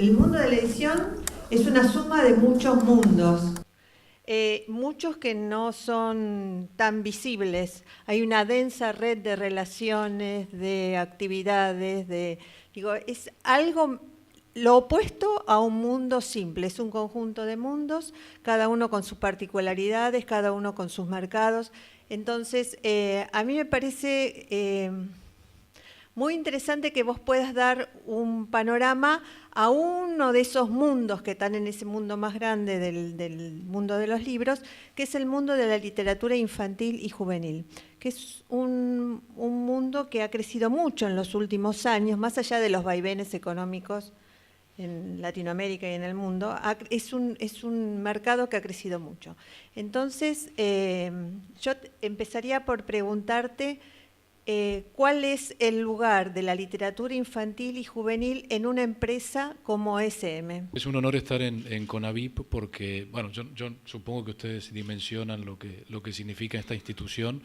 El mundo de la edición es una suma de muchos mundos. Muchos que no son tan visibles. Hay una densa red de relaciones, de actividades, es algo lo opuesto a un mundo simple. Es un conjunto de mundos, cada uno con sus particularidades, cada uno con sus mercados. Entonces, a mí me parece muy interesante que vos puedas dar un panorama a uno de esos mundos que están en ese mundo más grande del mundo de los libros, que es el mundo de la literatura infantil y juvenil, que es un mundo que ha crecido mucho en los últimos años, más allá de los vaivenes económicos en Latinoamérica y en el mundo, es un mercado que ha crecido mucho. Entonces, yo empezaría por preguntarte ¿cuál es el lugar de la literatura infantil y juvenil en una empresa como SM? Es un honor estar en CONAVIP porque, bueno, yo supongo que ustedes dimensionan lo que significa esta institución,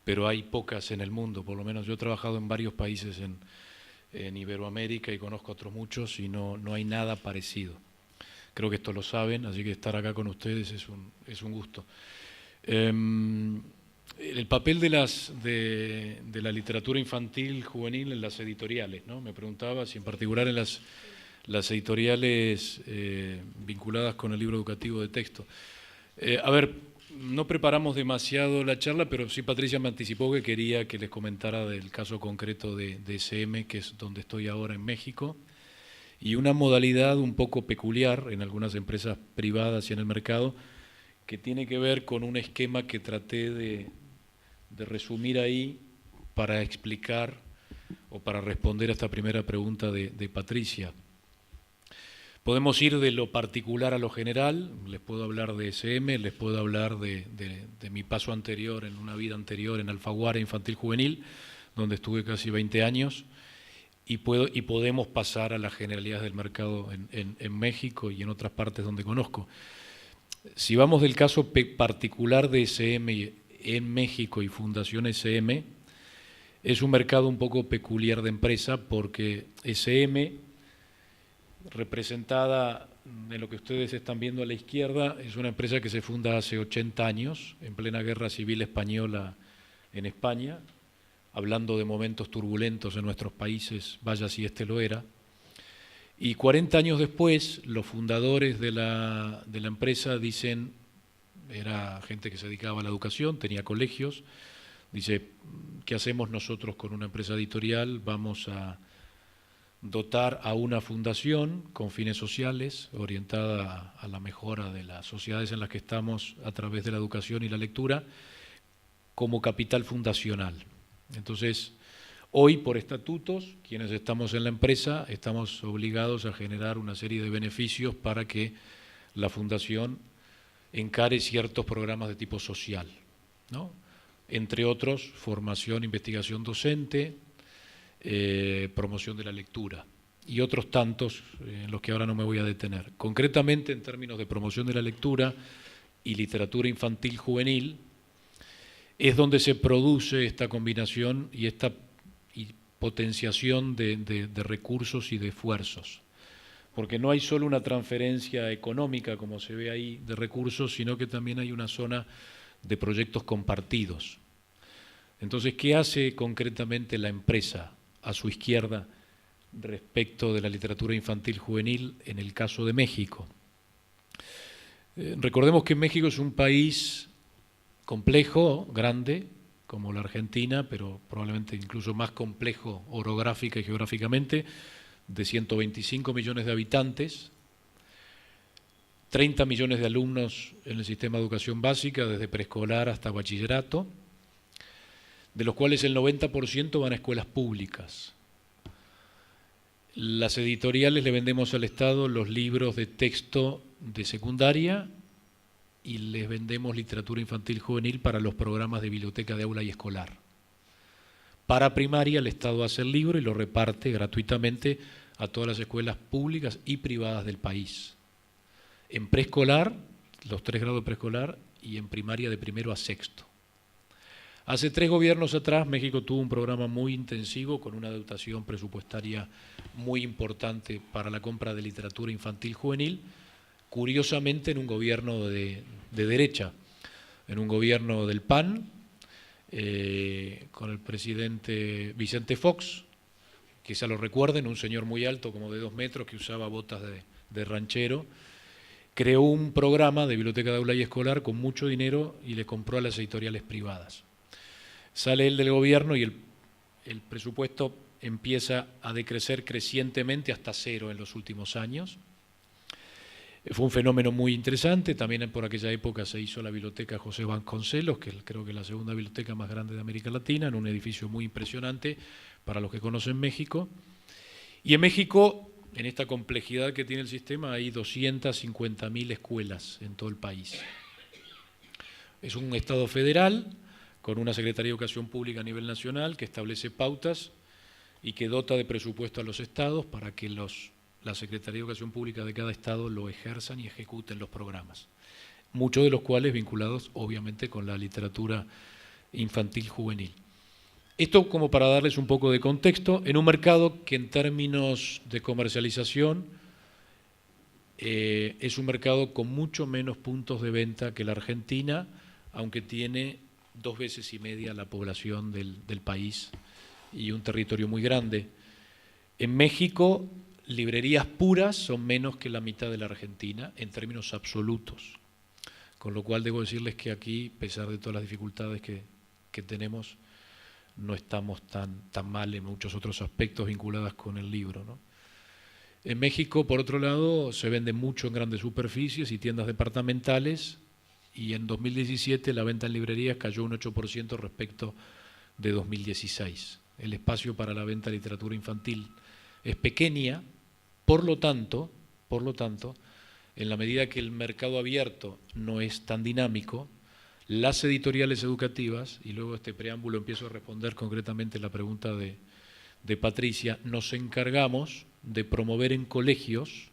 pero hay pocas en el mundo. Por lo menos yo he trabajado en varios países en Iberoamérica y conozco otros muchos y no hay nada parecido. Creo que esto lo saben, así que estar acá con ustedes es un gusto. El papel de la literatura infantil juvenil en las editoriales, ¿no? Me preguntaba si en particular en las editoriales vinculadas con el libro educativo de texto. A ver, no preparamos demasiado la charla, pero sí Patricia me anticipó que quería que les comentara del caso concreto de SM, que es donde estoy ahora en México, y una modalidad un poco peculiar en algunas empresas privadas y en el mercado, que tiene que ver con un esquema que traté de resumir ahí para explicar o para responder a esta primera pregunta de Patricia. Podemos ir de lo particular a lo general, les puedo hablar de SM, les puedo hablar de mi paso anterior, en una vida anterior en Alfaguara Infantil Juvenil, donde estuve casi 20 años, y podemos pasar a las generalidades del mercado en México y en otras partes donde conozco. Si vamos del caso particular de SM en México y Fundación SM, es un mercado un poco peculiar de empresa porque SM, representada en lo que ustedes están viendo a la izquierda, es una empresa que se funda hace 80 años, en plena Guerra Civil Española en España, hablando de momentos turbulentos en nuestros países, vaya si este lo era. Y 40 años después, los fundadores de la empresa dicen, era gente que se dedicaba a la educación, tenía colegios, dice, ¿qué hacemos nosotros con una empresa editorial? Vamos a dotar a una fundación con fines sociales, orientada a la mejora de las sociedades en las que estamos a través de la educación y la lectura, como capital fundacional. Entonces, hoy, por estatutos, quienes estamos en la empresa estamos obligados a generar una serie de beneficios para que la fundación encare ciertos programas de tipo social, ¿no? Entre otros, formación, investigación docente, promoción de la lectura y otros tantos en los que ahora no me voy a detener. Concretamente, en términos de promoción de la lectura y literatura infantil juvenil, es donde se produce esta combinación y esta potenciación de recursos y de esfuerzos. Porque no hay solo una transferencia económica, como se ve ahí, de recursos, sino que también hay una zona de proyectos compartidos. Entonces, ¿qué hace concretamente la empresa a su izquierda respecto de la literatura infantil juvenil en el caso de México? Recordemos que México es un país complejo, grande, como la Argentina, pero probablemente incluso más complejo orográfica y geográficamente, de 125 millones de habitantes, 30 millones de alumnos en el sistema de educación básica, desde preescolar hasta bachillerato, de los cuales el 90% van a escuelas públicas. Las editoriales le vendemos al Estado los libros de texto de secundaria y les vendemos literatura infantil juvenil para los programas de biblioteca de aula y escolar. Para primaria el Estado hace el libro y lo reparte gratuitamente a todas las escuelas públicas y privadas del país. En preescolar, los 3 grados de preescolar, y en primaria de primero a sexto. Hace 3 gobiernos atrás México tuvo un programa muy intensivo con una dotación presupuestaria muy importante para la compra de literatura infantil juvenil, curiosamente en un gobierno de derecha, en un gobierno del PAN, con el presidente Vicente Fox, quizá lo recuerden, un señor muy alto, como de 2 metros, que usaba botas de ranchero, creó un programa de biblioteca de aula y escolar con mucho dinero y le compró a las editoriales privadas. Sale él del gobierno y el presupuesto empieza a decrecer crecientemente hasta 0 en los últimos años. Fue un fenómeno muy interesante, también por aquella época se hizo la biblioteca José Vasconcelos, que creo que es la segunda biblioteca más grande de América Latina, en un edificio muy impresionante para los que conocen México. Y en México, en esta complejidad que tiene el sistema, hay 250.000 escuelas en todo el país. Es un Estado federal, con una Secretaría de Educación Pública a nivel nacional que establece pautas y que dota de presupuesto a los estados para que la Secretaría de Educación Pública de cada estado lo ejerzan y ejecuten los programas, muchos de los cuales vinculados obviamente con la literatura infantil juvenil. Esto como para darles un poco de contexto, en un mercado que en términos de comercialización es un mercado con mucho menos puntos de venta que la Argentina, aunque tiene 2 veces y media la población del país y un territorio muy grande. En México, librerías puras son menos que la mitad de la Argentina en términos absolutos, con lo cual debo decirles que aquí, a pesar de todas las dificultades que tenemos, no estamos tan mal en muchos otros aspectos vinculados con el libro, ¿no? En México, por otro lado, se vende mucho en grandes superficies y tiendas departamentales, y en 2017 la venta en librerías cayó un 8% respecto de 2016. El espacio para la venta de literatura infantil es pequeña, por lo tanto, en la medida que el mercado abierto no es tan dinámico, las editoriales educativas, y luego este preámbulo empiezo a responder concretamente la pregunta de Patricia, nos encargamos de promover en colegios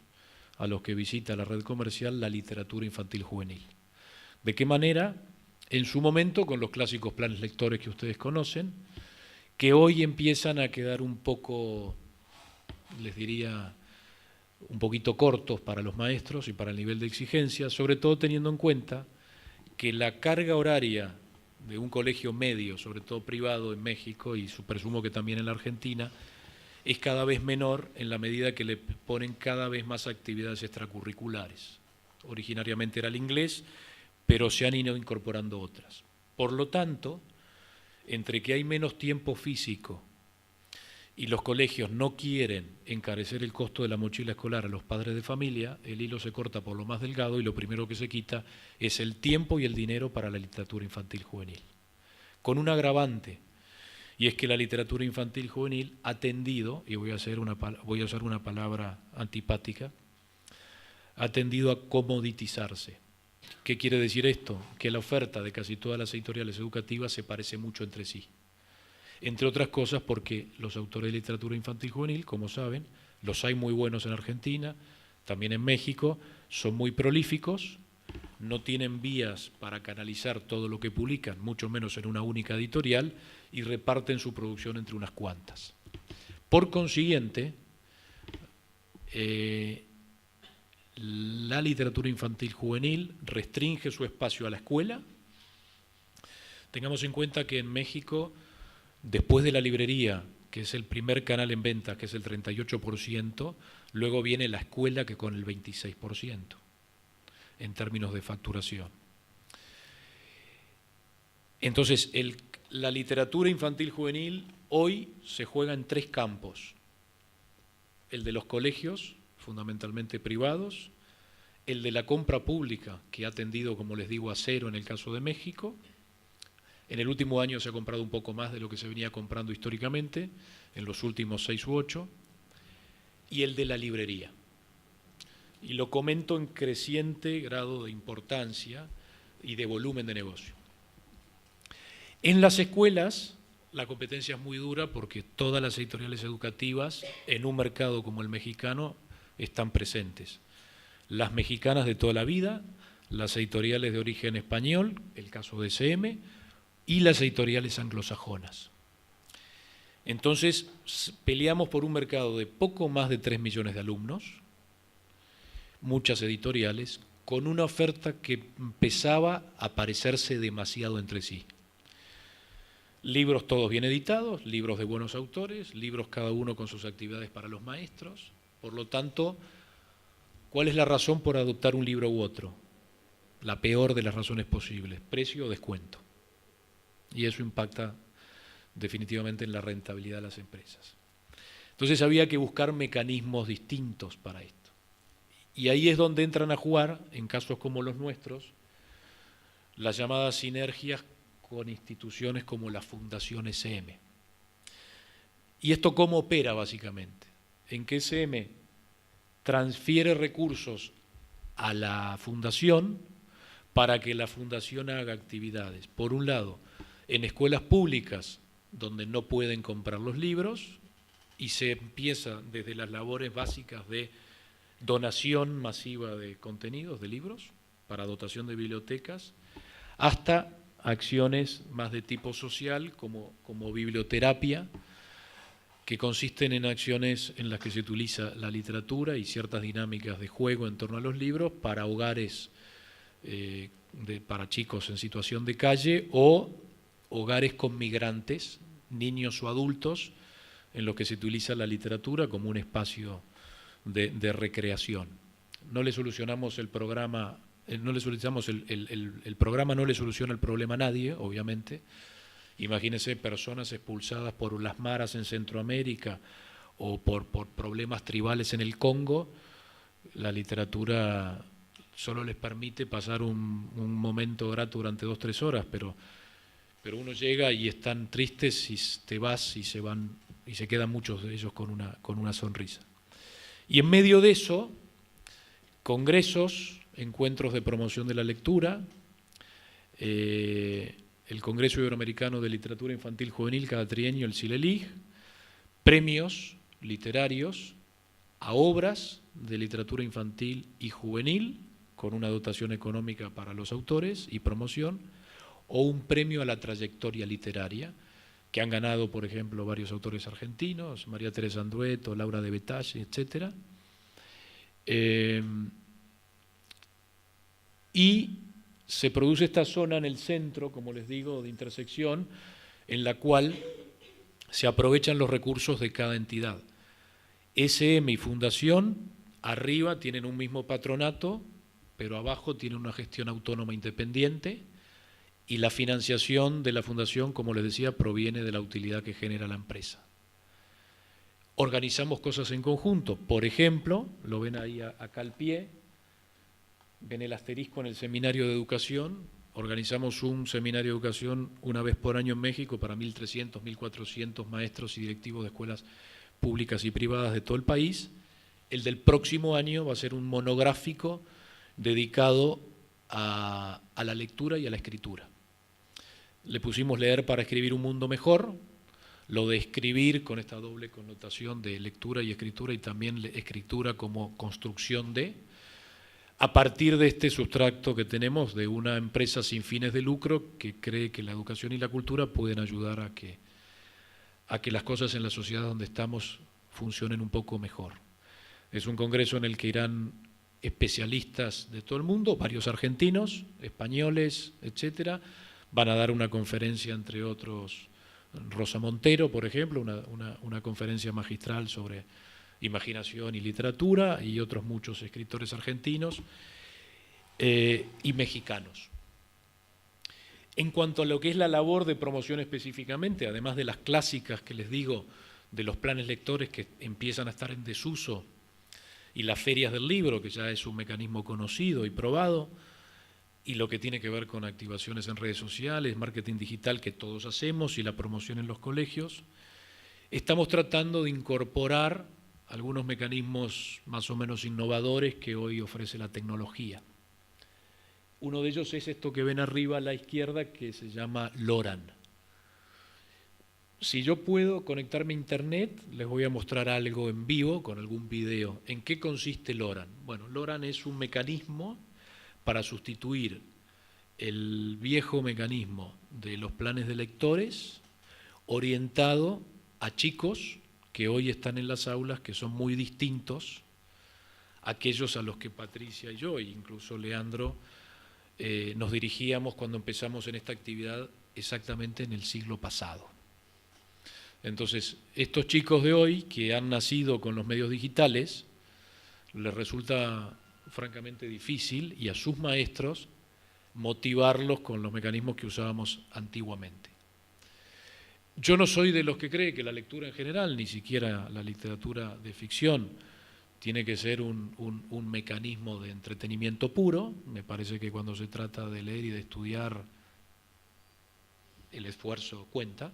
a los que visita la red comercial la literatura infantil juvenil. ¿De qué manera? En su momento con los clásicos planes lectores que ustedes conocen, que hoy empiezan a quedar un poco, les diría, un poquito cortos para los maestros y para el nivel de exigencia, sobre todo teniendo en cuenta que la carga horaria de un colegio medio, sobre todo privado en México y presumo que también en la Argentina, es cada vez menor en la medida que le ponen cada vez más actividades extracurriculares. Originariamente era el inglés, pero se han ido incorporando otras. Por lo tanto, entre que hay menos tiempo físico y los colegios no quieren encarecer el costo de la mochila escolar a los padres de familia, el hilo se corta por lo más delgado y lo primero que se quita es el tiempo y el dinero para la literatura infantil juvenil. Con un agravante, y es que la literatura infantil juvenil ha tendido, y voy a usar una palabra antipática, ha tendido a comoditizarse. ¿Qué quiere decir esto? Que la oferta de casi todas las editoriales educativas se parece mucho entre sí. Entre otras cosas porque los autores de literatura infantil juvenil, como saben, los hay muy buenos en Argentina, también en México, son muy prolíficos, no tienen vías para canalizar todo lo que publican, mucho menos en una única editorial, y reparten su producción entre unas cuantas. Por consiguiente, la literatura infantil juvenil restringe su espacio a la escuela. Tengamos en cuenta que en México, después de la librería, que es el primer canal en ventas, que es el 38%, luego viene la escuela, que con el 26%, en términos de facturación. Entonces, la literatura infantil juvenil hoy se juega en 3 campos. El de los colegios, fundamentalmente privados, el de la compra pública, que ha tendido, como les digo, a 0 en el caso de México. En el último año se ha comprado un poco más de lo que se venía comprando históricamente, en los últimos 6 u 8, y el de la librería. Y lo comento en creciente grado de importancia y de volumen de negocio. En las escuelas, la competencia es muy dura porque todas las editoriales educativas, en un mercado como el mexicano, están presentes. Las mexicanas de toda la vida, las editoriales de origen español, el caso de SM, y las editoriales anglosajonas. Entonces, peleamos por un mercado de poco más de 3 millones de alumnos, muchas editoriales, con una oferta que empezaba a parecerse demasiado entre sí. Libros todos bien editados, libros de buenos autores, libros cada uno con sus actividades para los maestros. Por lo tanto, ¿cuál es la razón por adoptar un libro u otro? La peor de las razones posibles, precio o descuento. Y eso impacta definitivamente en la rentabilidad de las empresas. Entonces había que buscar mecanismos distintos para esto. Y ahí es donde entran a jugar, en casos como los nuestros, las llamadas sinergias con instituciones como la Fundación SM. ¿Y esto cómo opera básicamente? En que SM transfiere recursos a la fundación para que la fundación haga actividades, por un lado, en escuelas públicas donde no pueden comprar los libros, y se empieza desde las labores básicas de donación masiva de contenidos, de libros, para dotación de bibliotecas, hasta acciones más de tipo social, como biblioterapia, que consisten en acciones en las que se utiliza la literatura y ciertas dinámicas de juego en torno a los libros para hogares, para chicos en situación de calle o hogares con migrantes, niños o adultos, en los que se utiliza la literatura como un espacio de recreación. No le solucionamos el programa, no le solucionamos el programa no le soluciona el problema a nadie, obviamente. Imagínense personas expulsadas por las maras en Centroamérica o por problemas tribales en el Congo. La literatura solo les permite pasar un momento grato durante 2 o 3 horas, pero uno llega y están tristes y te vas y se van y se quedan muchos de ellos con una sonrisa. Y en medio de eso, congresos, encuentros de promoción de la lectura, el Congreso Iberoamericano de Literatura Infantil Juvenil cada trienio, el CILELIG, premios literarios a obras de literatura infantil y juvenil, con una dotación económica para los autores y promoción, o un premio a la trayectoria literaria, que han ganado, por ejemplo, varios autores argentinos, María Teresa Andueto, Laura de Betalle, etc. Y se produce esta zona en el centro, como les digo, de intersección, en la cual se aprovechan los recursos de cada entidad. SM y Fundación, arriba tienen un mismo patronato, pero abajo tienen una gestión autónoma independiente, y la financiación de la Fundación, como les decía, proviene de la utilidad que genera la empresa. Organizamos cosas en conjunto, por ejemplo, lo ven ahí acá al pie, ven el asterisco en el seminario de educación. Organizamos un seminario de educación una vez por año en México para 1.300, 1.400 maestros y directivos de escuelas públicas y privadas de todo el país. El del próximo año va a ser un monográfico dedicado a la lectura y a la escritura. Le pusimos leer para escribir un mundo mejor, lo de escribir con esta doble connotación de lectura y escritura, y también escritura como construcción de, a partir de este sustrato que tenemos de una empresa sin fines de lucro que cree que la educación y la cultura pueden ayudar a que las cosas en la sociedad donde estamos funcionen un poco mejor. Es un congreso en el que irán especialistas de todo el mundo, varios argentinos, españoles, etcétera. Van a dar una conferencia, entre otros, Rosa Montero, por ejemplo, una conferencia magistral sobre imaginación y literatura, y otros muchos escritores argentinos y mexicanos. En cuanto a lo que es la labor de promoción específicamente, además de las clásicas que les digo, de los planes lectores que empiezan a estar en desuso, y las ferias del libro, que ya es un mecanismo conocido y probado, y lo que tiene que ver con activaciones en redes sociales, marketing digital que todos hacemos y la promoción en los colegios, estamos tratando de incorporar algunos mecanismos más o menos innovadores que hoy ofrece la tecnología. Uno de ellos es esto que ven arriba a la izquierda, que se llama LORAN. Si yo puedo conectarme a internet, les voy a mostrar algo en vivo con algún video. ¿En qué consiste LORAN? Bueno, LORAN es un mecanismo para sustituir el viejo mecanismo de los planes de lectores orientado a chicos que hoy están en las aulas, que son muy distintos a aquellos a los que Patricia y yo, e incluso Leandro, nos dirigíamos cuando empezamos en esta actividad exactamente en el siglo pasado. Entonces, estos chicos de hoy que han nacido con los medios digitales, les resulta francamente difícil, y a sus maestros, motivarlos con los mecanismos que usábamos antiguamente. Yo no soy de los que cree que la lectura en general, ni siquiera la literatura de ficción, tiene que ser un mecanismo de entretenimiento puro. Me parece que cuando se trata de leer y de estudiar, el esfuerzo cuenta,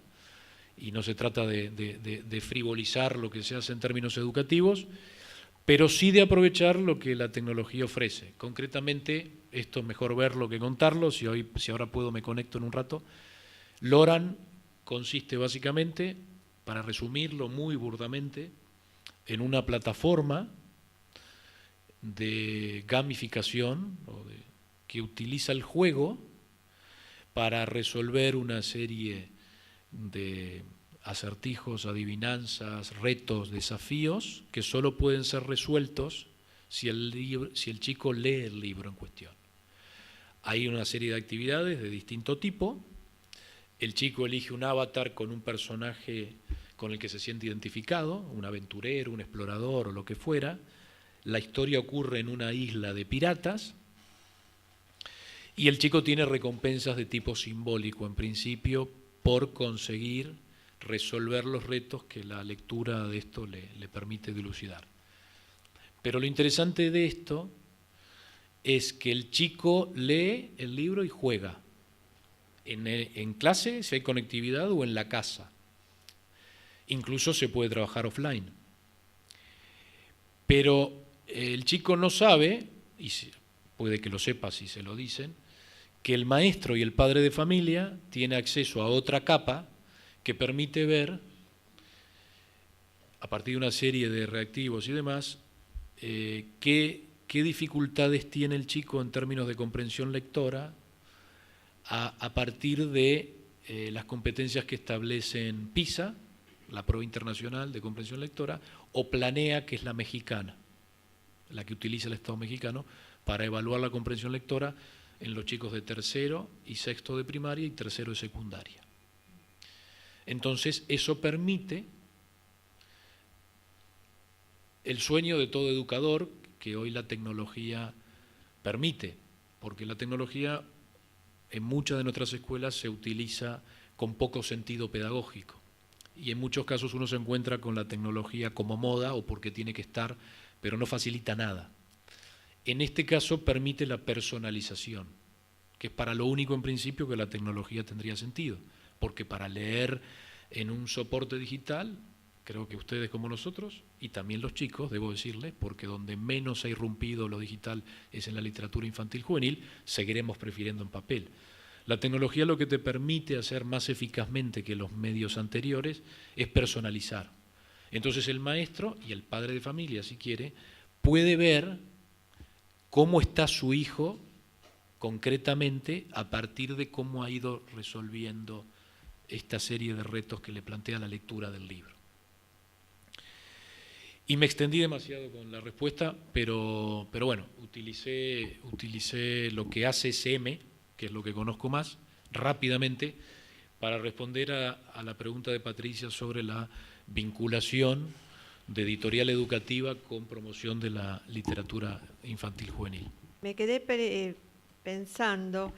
y no se trata de frivolizar lo que se hace en términos educativos, pero sí de aprovechar lo que la tecnología ofrece. Concretamente, esto es mejor verlo que contarlo, si ahora puedo me conecto en un rato. Loran consiste básicamente, para resumirlo muy burdamente, en una plataforma de gamificación que utiliza el juego para resolver una serie de acertijos, adivinanzas, retos, desafíos que solo pueden ser resueltos si el chico lee el libro en cuestión. Hay una serie de actividades de distinto tipo. El chico elige un avatar con un personaje con el que se siente identificado, un aventurero, un explorador o lo que fuera. La historia ocurre en una isla de piratas y el chico tiene recompensas de tipo simbólico, en principio, por conseguir resolver los retos que la lectura de esto le permite dilucidar. Pero lo interesante de esto es que el chico lee el libro y juega. En clase, si hay conectividad, o en la casa. Incluso se puede trabajar offline. Pero el chico no sabe, y puede que lo sepa si se lo dicen, que el maestro y el padre de familia tiene acceso a otra capa que permite ver, a partir de una serie de reactivos y demás, qué dificultades tiene el chico en términos de comprensión lectora a partir de las competencias que establecen PISA, la prueba internacional de comprensión lectora, o Planea, que es la mexicana, la que utiliza el Estado mexicano para evaluar la comprensión lectora en los chicos de tercero y sexto de primaria y tercero de secundaria. Entonces, eso permite el sueño de todo educador que hoy la tecnología permite, porque la tecnología en muchas de nuestras escuelas se utiliza con poco sentido pedagógico, y en muchos casos uno se encuentra con la tecnología como moda o porque tiene que estar, pero no facilita nada. En este caso permite la personalización, que es para lo único en principio que la tecnología tendría sentido, porque para leer en un soporte digital, creo que ustedes como nosotros, y también los chicos, debo decirles, porque donde menos ha irrumpido lo digital es en la literatura infantil juvenil, seguiremos prefiriendo en papel. La tecnología lo que te permite hacer más eficazmente que los medios anteriores es personalizar. Entonces el maestro y el padre de familia, si quiere, puede ver cómo está su hijo concretamente a partir de cómo ha ido resolviendo esta serie de retos que le plantea la lectura del libro. Y me extendí demasiado con la respuesta, pero bueno, utilicé lo que hace SM, que es lo que conozco más, rápidamente, para responder a la pregunta de Patricia sobre la vinculación de editorial educativa con promoción de la literatura infantil juvenil. Me quedé pensando,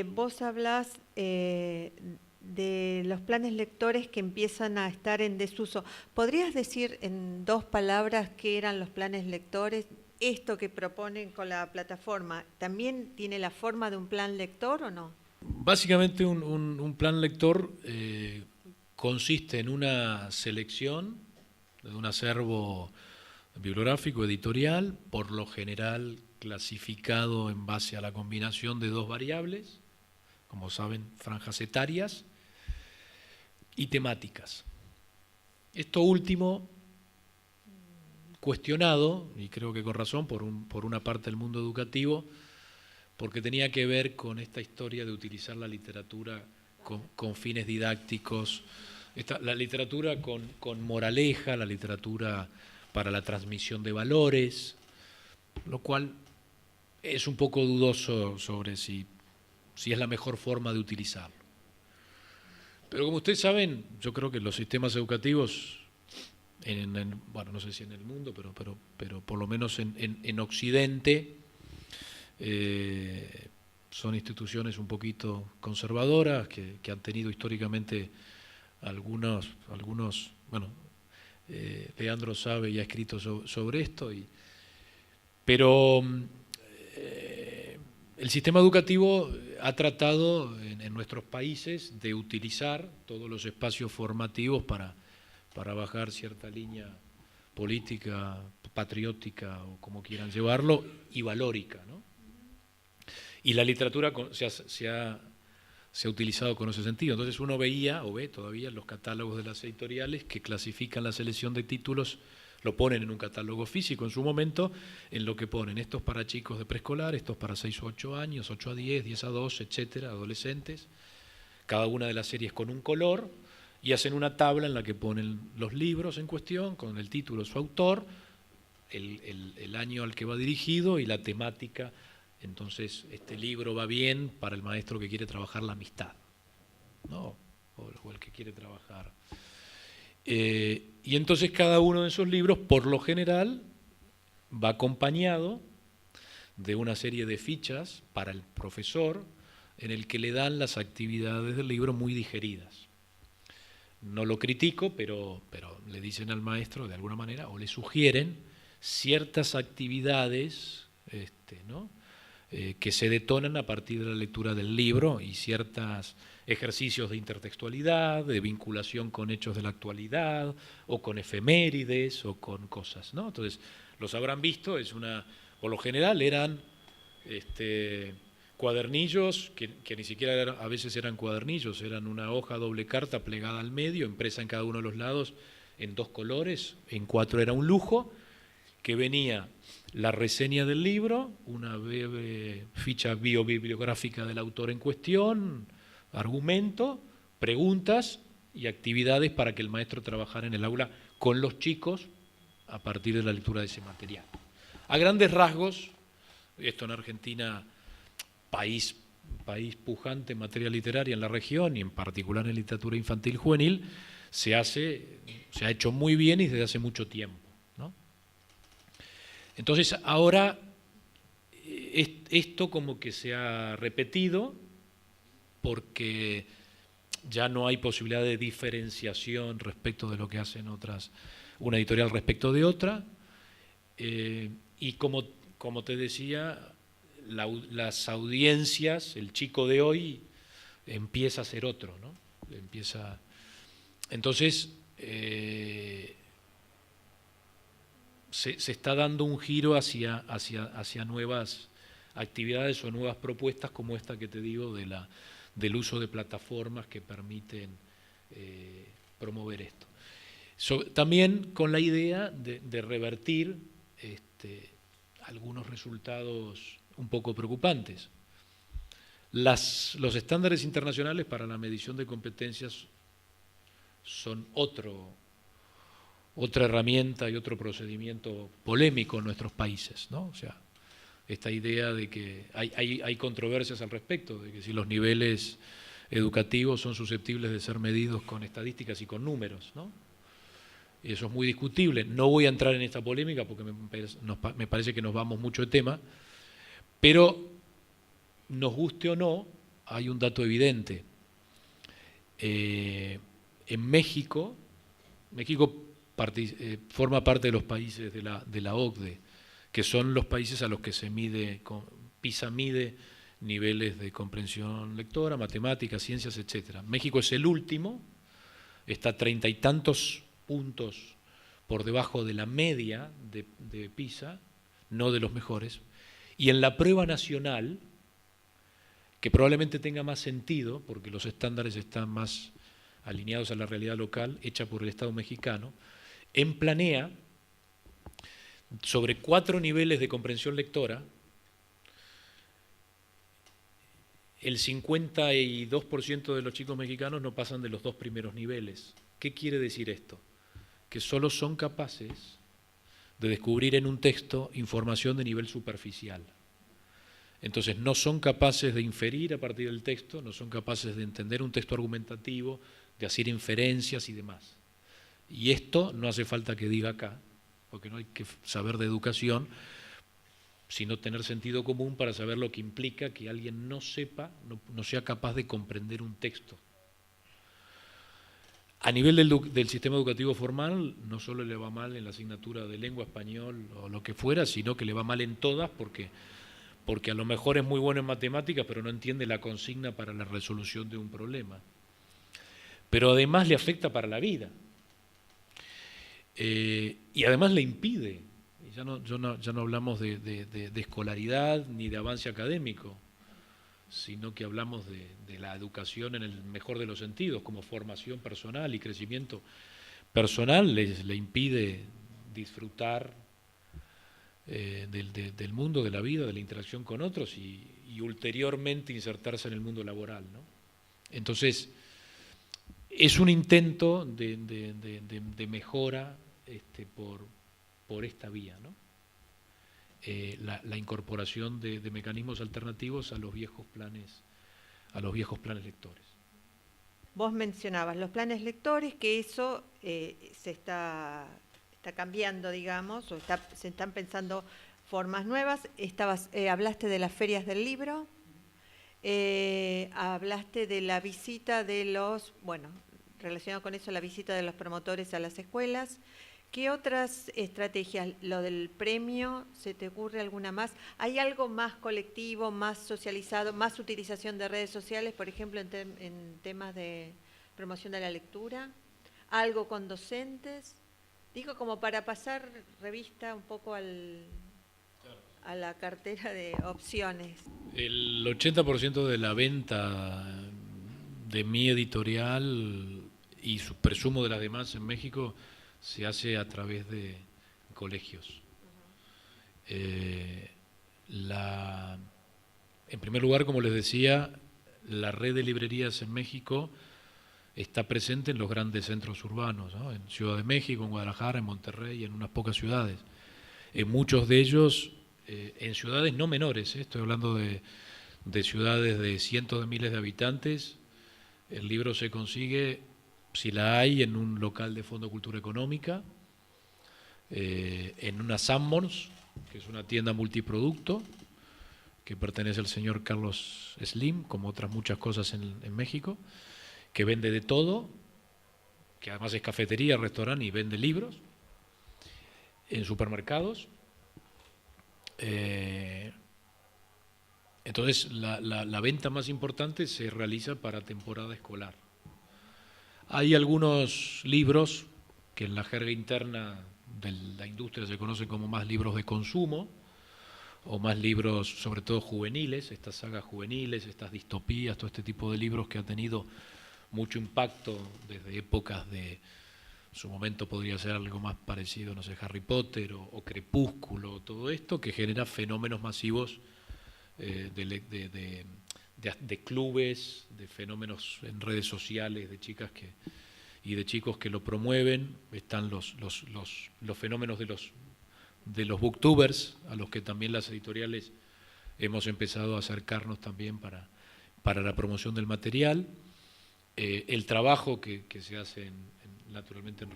vos hablás de los planes lectores que empiezan a estar en desuso. ¿Podrías decir en 2 palabras qué eran los planes lectores? ¿Esto que proponen con la plataforma también tiene la forma de un plan lector o no? Básicamente un plan lector consiste en una selección de un acervo bibliográfico, editorial, por lo general clasificado en base a la combinación de 2 variables, como saben, franjas etarias y temáticas. Esto último, cuestionado, y creo que con razón, por una parte del mundo educativo, porque tenía que ver con esta historia de utilizar la literatura con fines didácticos, la literatura con moraleja, la literatura para la transmisión de valores, lo cual es un poco dudoso sobre si es la mejor forma de utilizarlo. Pero como ustedes saben, yo creo que los sistemas educativos, bueno, no sé si en el mundo, pero por lo menos en Occidente, son instituciones un poquito conservadoras que han tenido históricamente algunos bueno, Leandro sabe y ha escrito sobre esto, pero el sistema educativo ha tratado en nuestros países de utilizar todos los espacios formativos para bajar cierta línea política, patriótica o como quieran llevarlo, y valórica, ¿no? Y la literatura se ha utilizado con ese sentido. Entonces uno veía, o ve todavía, los catálogos de las editoriales que clasifican la selección de títulos, lo ponen en un catálogo físico en su momento, en lo que ponen estos para chicos de preescolar, estos para 6 o 8 años, 8 a 10, 10 a 12, etcétera, adolescentes, cada una de las series con un color, y hacen una tabla en la que ponen los libros en cuestión, con el título, su autor, el año al que va dirigido y la temática. Entonces, este libro va bien para el maestro que quiere trabajar la amistad, ¿no? O el que quiere trabajar. Y entonces cada uno de esos libros, por lo general, va acompañado de una serie de fichas para el profesor en el que le dan las actividades del libro muy digeridas. No lo critico, pero le dicen al maestro de alguna manera, o le sugieren ciertas actividades, ¿no? Que se detonan a partir de la lectura del libro, y ciertos ejercicios de intertextualidad, de vinculación con hechos de la actualidad, o con efemérides, o con cosas, ¿no? Entonces, los habrán visto, por lo general eran cuadernillos, que ni siquiera a veces eran cuadernillos, eran una hoja doble carta plegada al medio, impresa en cada uno de los lados en 2 colores, en 4 era un lujo, que venía la reseña del libro, una breve ficha biobibliográfica del autor en cuestión, argumento, preguntas y actividades para que el maestro trabajara en el aula con los chicos a partir de la lectura de ese material. A grandes rasgos, esto en Argentina, país pujante en materia literaria en la región y en particular en literatura infantil juvenil, se ha hecho muy bien y desde hace mucho tiempo, ¿no? Entonces ahora esto como que se ha repetido porque ya no hay posibilidad de diferenciación respecto de lo que hacen una editorial respecto de otra, y como te decía, las audiencias, el chico de hoy empieza a ser otro, ¿no? Entonces se está dando un giro hacia nuevas actividades o nuevas propuestas como esta que te digo del uso de plataformas que permiten promover esto. También con la idea de revertir algunos resultados un poco preocupantes. Los estándares internacionales para la medición de competencias son otra herramienta y otro procedimiento polémico en nuestros países, ¿no? O sea, esta idea de que hay controversias al respecto, de que si los niveles educativos son susceptibles de ser medidos con estadísticas y con números, ¿no? Y eso es muy discutible. No voy a entrar en esta polémica porque me parece que nos vamos mucho de tema, pero nos guste o no, hay un dato evidente. En México forma parte de los países de la OCDE, que son los países a los que PISA mide niveles de comprensión lectora, matemáticas, ciencias, etc. México es el último, está 30 y tantos puntos por debajo de la media de PISA, no de los mejores, y en la prueba nacional, que probablemente tenga más sentido, porque los estándares están más alineados a la realidad local, hecha por el Estado mexicano, emplanea sobre 4 niveles de comprensión lectora, el 52% de los chicos mexicanos no pasan de los 2 primeros niveles. ¿Qué quiere decir esto? Que solo son capaces de descubrir en un texto información de nivel superficial. Entonces no son capaces de inferir a partir del texto, no son capaces de entender un texto argumentativo, de hacer inferencias y demás. Y esto no hace falta que diga acá, porque no hay que saber de educación, sino tener sentido común para saber lo que implica que alguien no sepa, no sea capaz de comprender un texto. A nivel del sistema educativo formal, no solo le va mal en la asignatura de lengua, español o lo que fuera, sino que le va mal en todas porque a lo mejor es muy bueno en matemáticas, pero no entiende la consigna para la resolución de un problema. Pero además le afecta para la vida. Y además le impide. Ya no hablamos de escolaridad ni de avance académico, sino que hablamos de la educación en el mejor de los sentidos, como formación personal y crecimiento personal, le impide disfrutar del mundo, de la vida, de la interacción con otros y ulteriormente insertarse en el mundo laboral, ¿no? Entonces, es un intento de mejora por esta vía, ¿no? La incorporación de mecanismos alternativos a los viejos planes lectores. Vos mencionabas los planes lectores, que eso se está cambiando, digamos, o se están pensando formas nuevas. Hablaste de las ferias del libro, hablaste de la visita de relacionado con eso, la visita de los promotores a las escuelas. ¿Qué otras estrategias? Lo del premio, ¿se te ocurre alguna más? ¿Hay algo más colectivo, más socializado, más utilización de redes sociales, por ejemplo, en temas de promoción de la lectura? ¿Algo con docentes? Digo, como para pasar revista un poco a la cartera de opciones. El 80% de la venta de mi editorial y presumo de las demás en México se hace a través de colegios. En primer lugar, como les decía, la red de librerías en México está presente en los grandes centros urbanos, ¿no? En Ciudad de México, en Guadalajara, en Monterrey, en unas pocas ciudades. En muchos de ellos, en ciudades no menores, estoy hablando de ciudades de cientos de miles de habitantes, el libro se consigue, si la hay, en un local de Fondo Cultura Económica, en una Sanborns, que es una tienda multiproducto, que pertenece al señor Carlos Slim, como otras muchas cosas en México, que vende de todo, que además es cafetería, restaurante y vende libros, en supermercados. Entonces, la venta más importante se realiza para temporada escolar. Hay algunos libros que en la jerga interna de la industria se conocen como más libros de consumo, o más libros, sobre todo juveniles, estas sagas juveniles, estas distopías, todo este tipo de libros que ha tenido mucho impacto desde épocas de, en su momento podría ser algo más parecido, no sé, Harry Potter o Crepúsculo, todo esto que genera fenómenos masivos de clubes, de fenómenos en redes sociales, de chicas y de chicos que lo promueven. Están los fenómenos de los booktubers, a los que también las editoriales hemos empezado a acercarnos también para la promoción del material. El trabajo que se hace naturalmente en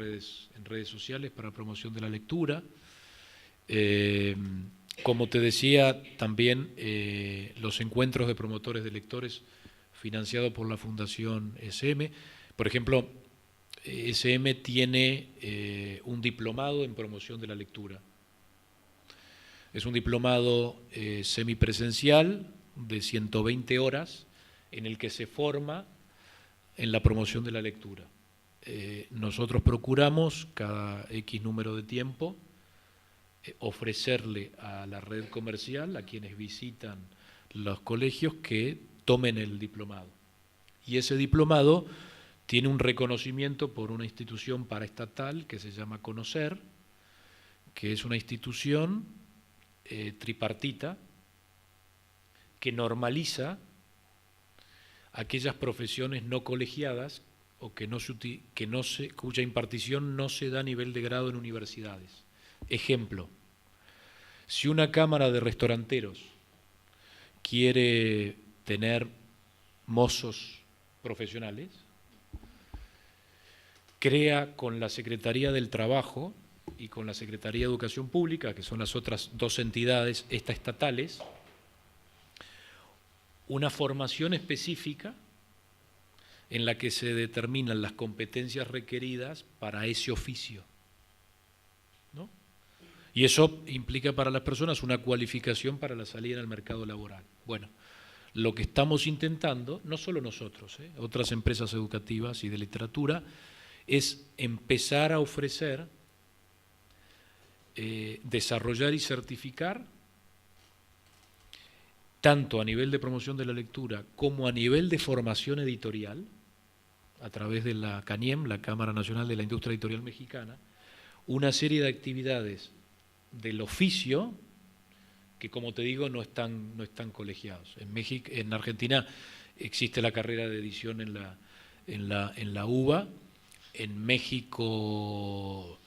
redes sociales para promoción de la lectura. Como te decía, también los encuentros de promotores de lectores financiados por la Fundación SM. Por ejemplo, SM tiene un diplomado en promoción de la lectura. Es un diplomado semipresencial de 120 horas en el que se forma en la promoción de la lectura. Nosotros procuramos cada X número de tiempo ofrecerle a la red comercial, a quienes visitan los colegios, que tomen el diplomado. Y ese diplomado tiene un reconocimiento por una institución paraestatal que se llama Conocer, que es una institución tripartita que normaliza aquellas profesiones no colegiadas o cuya impartición no se da a nivel de grado en universidades. Ejemplo, si una cámara de restauranteros quiere tener mozos profesionales, crea con la Secretaría del Trabajo y con la Secretaría de Educación Pública, que son las otras dos entidades estatales, una formación específica en la que se determinan las competencias requeridas para ese oficio, ¿no? Y eso implica para las personas una cualificación para la salida al mercado laboral. Bueno, lo que estamos intentando, no solo nosotros, otras empresas educativas y de literatura, es empezar a ofrecer, desarrollar y certificar, tanto a nivel de promoción de la lectura como a nivel de formación editorial, a través de la CANIEM, la Cámara Nacional de la Industria Editorial Mexicana, una serie de actividades del oficio que, como te digo, no están colegiados. En Argentina existe la carrera de edición en la UBA. En México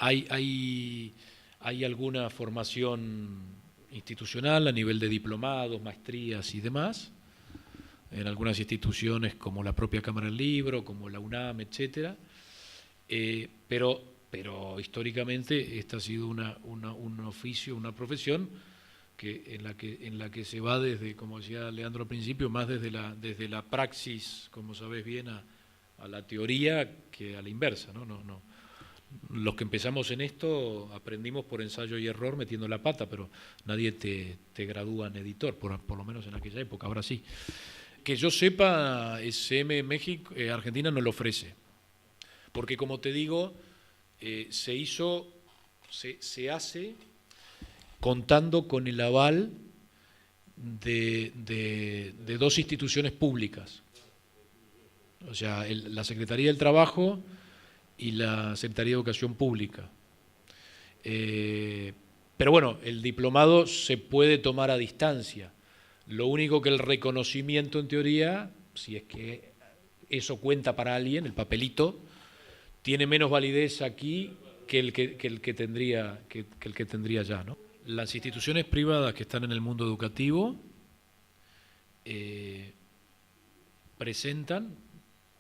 hay alguna formación institucional a nivel de diplomados, maestrías y demás, en algunas instituciones como la propia Cámara del Libro, como la UNAM, etcétera, pero históricamente esta ha sido un oficio, una profesión en la que se va desde, como decía Leandro al principio, más desde la praxis, como sabés bien, a la teoría que a la inversa, ¿no? Los que empezamos en esto aprendimos por ensayo y error metiendo la pata, pero nadie te gradúa en editor, por lo menos en aquella época, ahora sí. Que yo sepa, SM México, Argentina no lo ofrece, porque como te digo, se hace contando con el aval de dos instituciones públicas, o sea, la Secretaría del Trabajo y la Secretaría de Educación Pública. Pero bueno, el diplomado se puede tomar a distancia. Lo único que el reconocimiento, en teoría, si es que eso cuenta para alguien, el papelito, tiene menos validez aquí que el que tendría ya, ¿no? Las instituciones privadas que están en el mundo educativo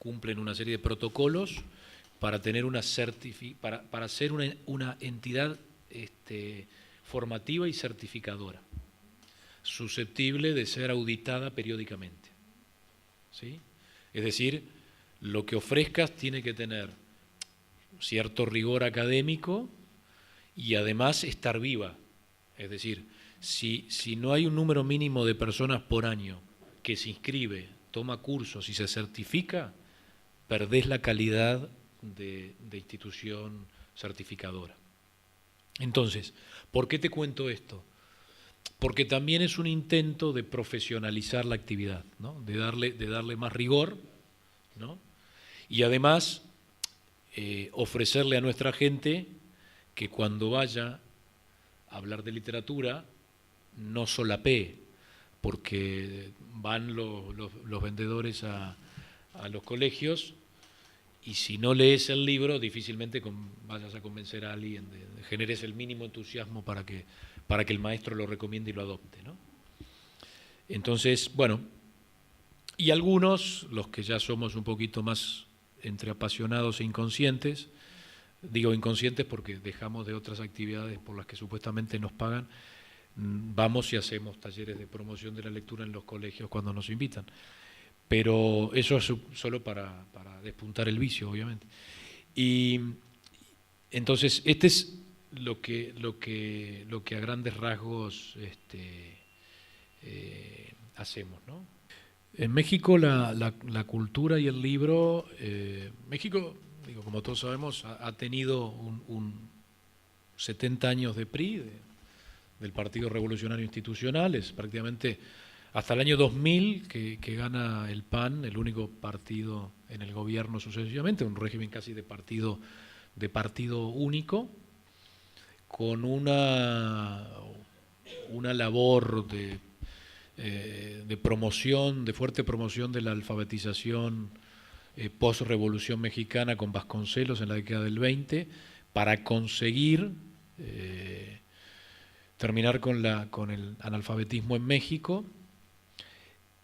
cumplen una serie de protocolos para tener para ser una entidad formativa y certificadora, susceptible de ser auditada periódicamente, ¿sí? Es decir, lo que ofrezcas tiene que tener cierto rigor académico y además estar viva. Es decir, si no hay un número mínimo de personas por año que se inscribe, toma cursos y se certifica, perdés la calidad de institución certificadora. Entonces, ¿por qué te cuento esto? Porque también es un intento de profesionalizar la actividad, ¿no? de darle más rigor, ¿no? Y además ofrecerle a nuestra gente que cuando vaya a hablar de literatura no solapee, porque van los vendedores a los colegios y si no lees el libro difícilmente vayas a convencer a alguien, generes el mínimo entusiasmo para que el maestro lo recomiende y lo adopte, ¿no? Entonces, bueno, y algunos, los que ya somos un poquito más entre apasionados e inconscientes, digo inconscientes porque dejamos de otras actividades por las que supuestamente nos pagan, vamos y hacemos talleres de promoción de la lectura en los colegios cuando nos invitan. Pero eso es solo para despuntar el vicio, obviamente. Y entonces, este es lo que a grandes rasgos hacemos, ¿no? En México la cultura y el libro, México, digo, como todos sabemos, ha tenido un 70 años de PRI, del Partido Revolucionario Institucional, es prácticamente hasta el año 2000 que gana el PAN, el único partido en el gobierno sucesivamente, un régimen casi de partido único, con una labor de promoción, de fuerte promoción de la alfabetización post-revolución mexicana con Vasconcelos en la década del 20, para conseguir terminar con el analfabetismo en México,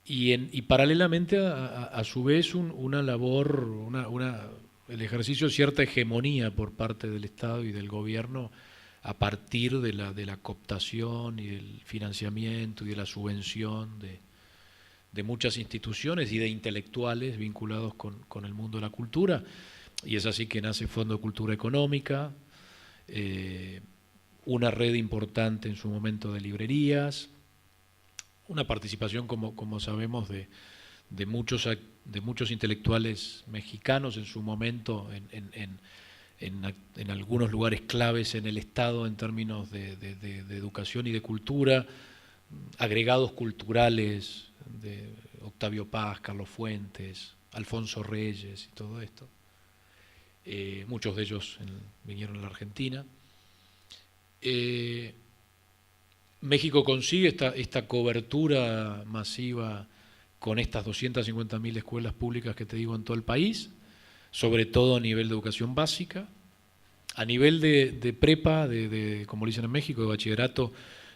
y paralelamente a su vez una labor, el ejercicio de cierta hegemonía por parte del Estado y del gobierno a partir de la cooptación y del financiamiento y de la subvención de muchas instituciones y de intelectuales vinculados con el mundo de la cultura, y es así que nace Fondo de Cultura Económica, una red importante en su momento de librerías, una participación, como sabemos, de muchos intelectuales mexicanos en su momento en algunos lugares claves en el Estado en términos de educación y de cultura, agregados culturales de Octavio Paz, Carlos Fuentes, Alfonso Reyes y todo esto. Muchos de ellos vinieron a la Argentina. México consigue esta cobertura masiva con estas 250.000 escuelas públicas que te digo en todo el país, sobre todo a nivel de educación básica. A nivel de prepa, como lo dicen en México, de bachillerato,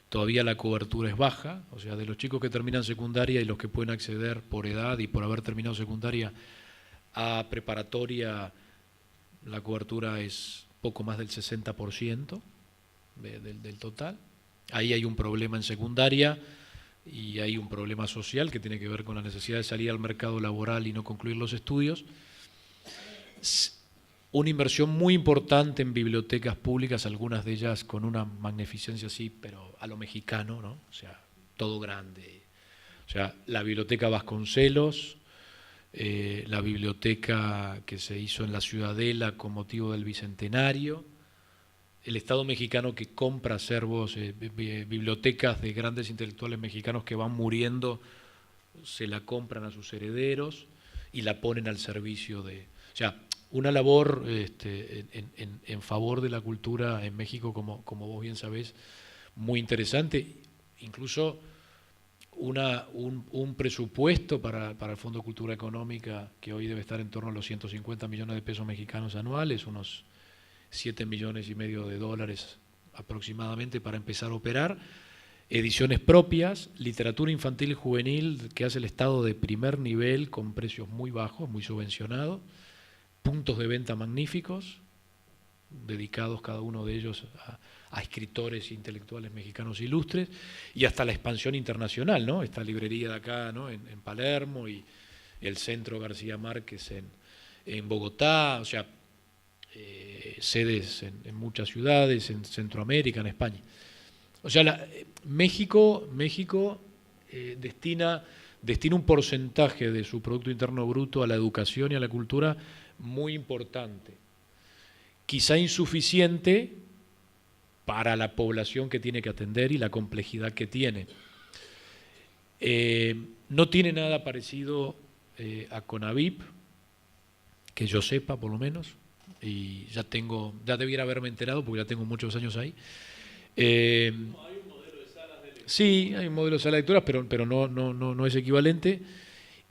todavía la cobertura es baja, o sea, de los chicos que terminan secundaria y los que pueden acceder por edad y por haber terminado secundaria a preparatoria, la cobertura es poco más del 60% del total. Ahí hay un problema en secundaria y hay un problema social que tiene que ver con la necesidad de salir al mercado laboral y no concluir los estudios. Una inversión muy importante en bibliotecas públicas, algunas de ellas con una magnificencia así, pero a lo mexicano, ¿no? O sea, todo grande. O sea, la Biblioteca Vasconcelos, la biblioteca que se hizo en la Ciudadela con motivo del Bicentenario, el Estado mexicano que compra acervos, bibliotecas de grandes intelectuales mexicanos que van muriendo, se la compran a sus herederos y la ponen al servicio de... O sea, una labor en favor de la cultura en México, como vos bien sabés, muy interesante. Incluso un presupuesto para el Fondo de Cultura Económica que hoy debe estar en torno a los 150 millones de pesos mexicanos anuales, unos 7,5 millones de dólares aproximadamente para empezar a operar, ediciones propias, literatura infantil y juvenil que hace el Estado de primer nivel con precios muy bajos, muy subvencionados, puntos de venta magníficos, dedicados cada uno de ellos a escritores e intelectuales mexicanos ilustres, y hasta la expansión internacional, ¿no? Esta librería de acá, ¿no? en Palermo, y el Centro García Márquez en Bogotá, o sea, sedes en muchas ciudades, en Centroamérica, en España. O sea, México destina un porcentaje de su Producto Interno Bruto a la educación y a la cultura muy importante. Quizá insuficiente para la población que tiene que atender y la complejidad que tiene. No tiene nada parecido a CONAVIP, que yo sepa por lo menos, y ya debiera haberme enterado porque ya tengo muchos años ahí. ¿Hay un modelo de salas de lectura? Sí, hay un modelo de sala de lecturas, pero no es equivalente.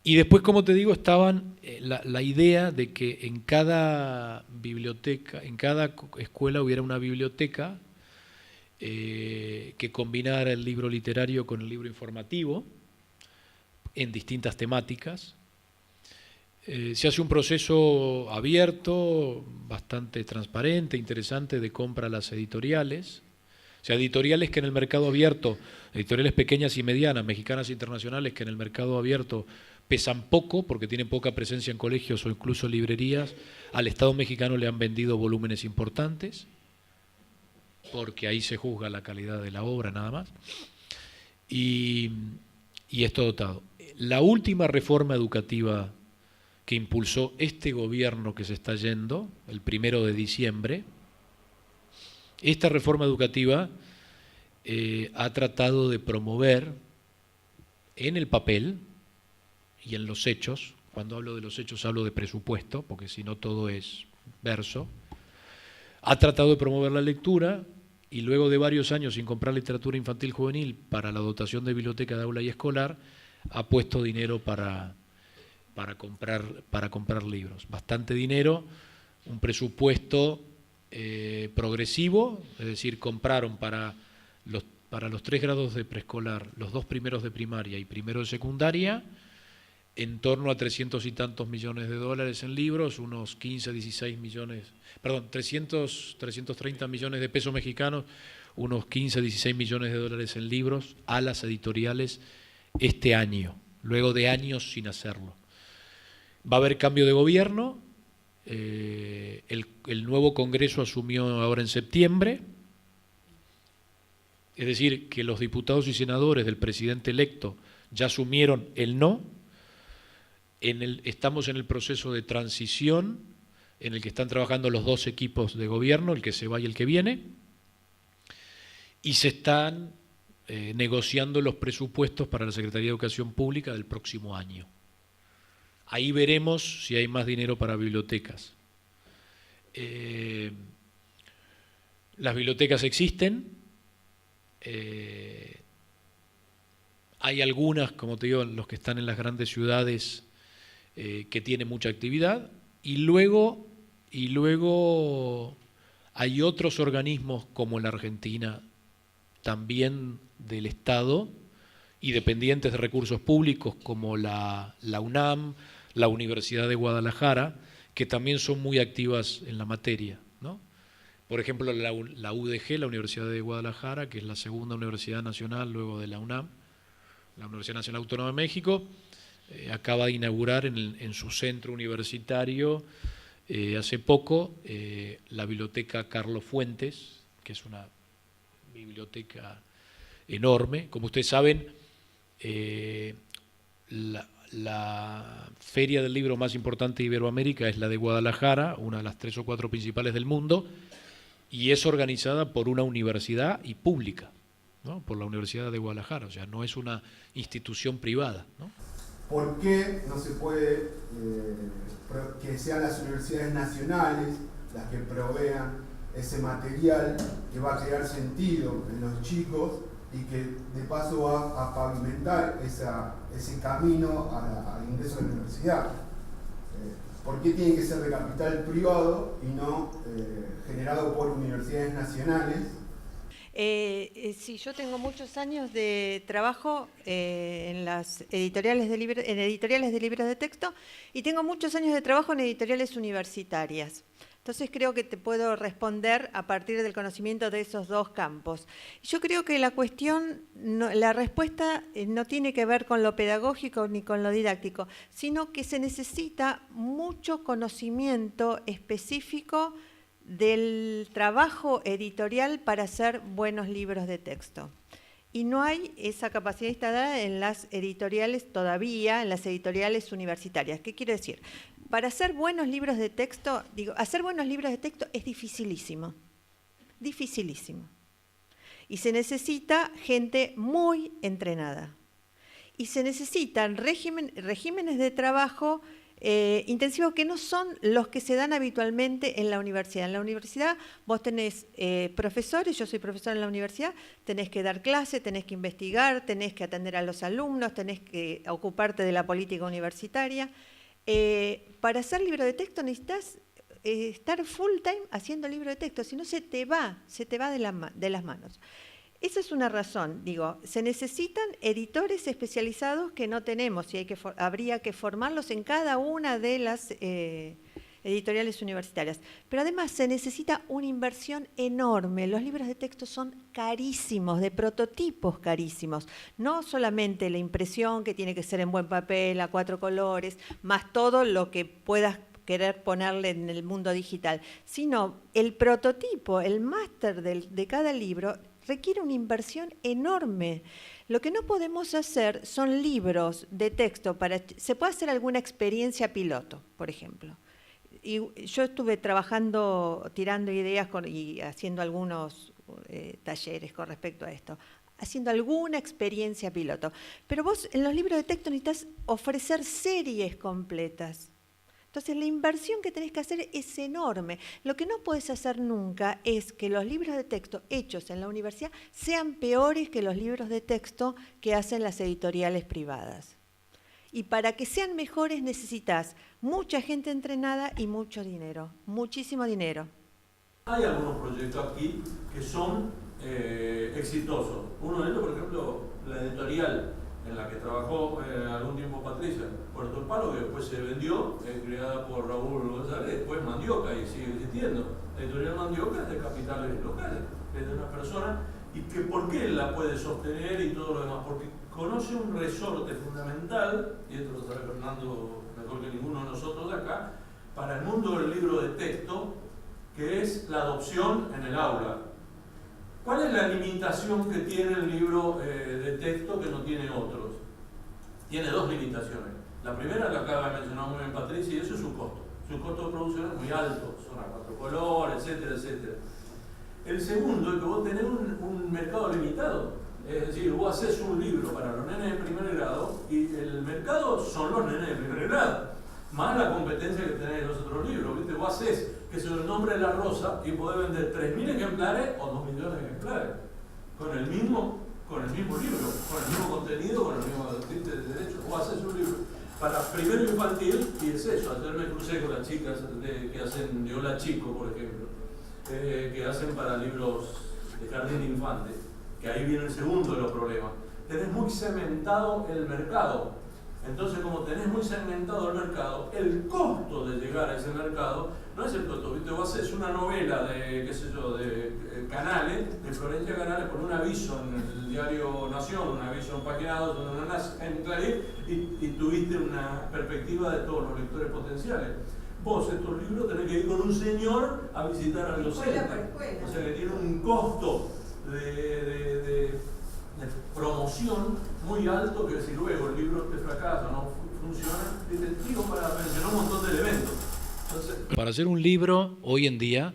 Y después, como te digo, estaban la idea de que en cada biblioteca, en cada escuela hubiera una biblioteca que combinara el libro literario con el libro informativo en distintas temáticas. Se hace un proceso abierto, bastante transparente, interesante, de compra a las editoriales. O sea, editoriales que en el mercado abierto, editoriales pequeñas y medianas, mexicanas e internacionales, que en el mercado abierto pesan poco porque tienen poca presencia en colegios o incluso librerías, al Estado mexicano le han vendido volúmenes importantes, porque ahí se juzga la calidad de la obra nada más, y esto dotado. La última reforma educativa que impulsó este gobierno que se está yendo, el 1 de diciembre, esta reforma educativa ha tratado de promover en el papel y en los hechos, cuando hablo de los hechos hablo de presupuesto, porque si no todo es verso, ha tratado de promover la lectura, y luego de varios años sin comprar literatura infantil juvenil para la dotación de biblioteca de aula y escolar, ha puesto dinero para comprar libros. Bastante dinero, un presupuesto progresivo, es decir, compraron para los 3 grados de preescolar, los 2 primeros de primaria y primero de secundaria, en torno a 300 y tantos millones de dólares en libros, unos 15, 16 millones, perdón, 330 millones de pesos mexicanos, unos 15, 16 millones de dólares en libros a las editoriales este año, luego de años sin hacerlo. Va a haber cambio de gobierno, el nuevo Congreso asumió ahora en septiembre, es decir, que los diputados y senadores del presidente electo ya asumieron el no. Estamos en el proceso de transición en el que están trabajando los 2 equipos de gobierno, el que se va y el que viene, y se están negociando los presupuestos para la Secretaría de Educación Pública del próximo año. Ahí veremos si hay más dinero para bibliotecas. Las bibliotecas existen. Hay algunas, como te digo, los que están en las grandes ciudades que tienen mucha actividad, y luego hay otros organismos como en la Argentina, también del Estado, y dependientes de recursos públicos como la UNAM, la Universidad de Guadalajara, que también son muy activas en la materia, ¿no? Por ejemplo, la UDG, la Universidad de Guadalajara, que es la segunda universidad nacional luego de la UNAM, la Universidad Nacional Autónoma de México, acaba de inaugurar en su centro universitario hace poco la biblioteca Carlos Fuentes, que es una biblioteca enorme. Como ustedes saben, la feria del libro más importante de Iberoamérica es la de Guadalajara, una de las 3 o 4 principales del mundo, y es organizada por una universidad y pública, ¿no? Por la Universidad de Guadalajara, o sea, no es una institución privada, ¿no? ¿Por qué no se puede que sean las universidades nacionales las que provean ese material que va a crear sentido en los chicos y que de paso va a pavimentar ese camino al ingreso a la universidad? ¿Por qué tiene que ser de capital privado y no generado por universidades nacionales? Sí, yo tengo muchos años de trabajo en las editoriales de libros de texto, y tengo muchos años de trabajo en editoriales universitarias. Entonces creo que te puedo responder a partir del conocimiento de esos 2 campos. Yo creo que la respuesta no tiene que ver con lo pedagógico ni con lo didáctico, sino que se necesita mucho conocimiento específico del trabajo editorial para hacer buenos libros de texto. Y no hay esa capacidad instalada en las editoriales todavía, en las editoriales universitarias. ¿Qué quiero decir? Para hacer buenos libros de texto, hacer buenos libros de texto es dificilísimo, dificilísimo. Y se necesita gente muy entrenada. Y se necesitan regímenes de trabajo intensivos que no son los que se dan habitualmente en la universidad. En la universidad vos tenés profesores, yo soy profesora en la universidad, tenés que dar clase, tenés que investigar, tenés que atender a los alumnos, tenés que ocuparte de la política universitaria. Para hacer libro de texto necesitas estar full time haciendo libro de texto, si no se te va de las manos. Esa es una razón, se necesitan editores especializados que no tenemos y habría que formarlos en cada una de las editoriales universitarias. Pero además se necesita una inversión enorme. Los libros de texto son carísimos, de prototipos carísimos. No solamente la impresión, que tiene que ser en buen papel, a 4 colores, más todo lo que puedas querer ponerle en el mundo digital, sino el prototipo, el máster de cada libro requiere una inversión enorme. Lo que no podemos hacer son libros de texto se puede hacer alguna experiencia piloto, por ejemplo. Y yo estuve trabajando, tirando ideas y haciendo algunos talleres con respecto a esto, haciendo alguna experiencia piloto. Pero vos en los libros de texto necesitas ofrecer series completas. Entonces la inversión que tenés que hacer es enorme. Lo que no puedes hacer nunca es que los libros de texto hechos en la universidad sean peores que los libros de texto que hacen las editoriales privadas. Y para que sean mejores necesitas mucha gente entrenada y mucho dinero, muchísimo dinero. Hay algunos proyectos aquí que son exitosos. Uno de ellos, por ejemplo, la editorial en la que trabajó algún tiempo Patricia, Puerto El Palo, que después se vendió, creada por Raúl González, después Mandioca, y sigue existiendo. La editorial Mandioca es de capitales locales, es de una persona, y que por qué la puede sostener y todo lo demás, porque conoce un resorte fundamental, y esto lo sabe Fernando mejor que ninguno de nosotros de acá, para el mundo del libro de texto, que es la adopción en el aula. ¿Cuál es la limitación que tiene el libro de texto que no tiene otros? Tiene dos limitaciones. La primera la acaba de mencionar muy bien Patricia, y eso es su costo. Su costo de producción es muy alto, son a 4 colores, etcétera, etcétera. El segundo es que vos tenés un mercado limitado. Es decir, vos haces un libro para los nenes de primer grado y el mercado son los nenes de primer grado, más la competencia que tenés en los otros libros. ¿Viste? Vos haces que se el nombre de la rosa y podés vender 3.000 ejemplares o 2 millones de ejemplares con el mismo libro, con el mismo contenido, con el mismo derecho. Vos haces un libro para primero infantil y es eso. Ayer me crucé con las chicas que hacen de Hola Chico, por ejemplo, que hacen para libros de jardín de infantes, que ahí viene el segundo de los problemas. Tenés muy segmentado el mercado. Entonces, como tenés muy segmentado el mercado, el costo de llegar a ese mercado no es el costo. ¿Viste? Vos haces una novela de, qué sé yo, de Canales, de Florencia Canales, con un aviso en el diario Nación, un aviso en Página 2, en Clarín, y tuviste una perspectiva de todos los lectores potenciales. Vos, estos libros, tenés que ir con un señor a visitar al docente. O sea, que tiene un costo de promoción muy alto, que si luego el libro te fracasa o no funciona, digo, para mencionar un montón de elementos. Entonces, para hacer un libro, hoy en día,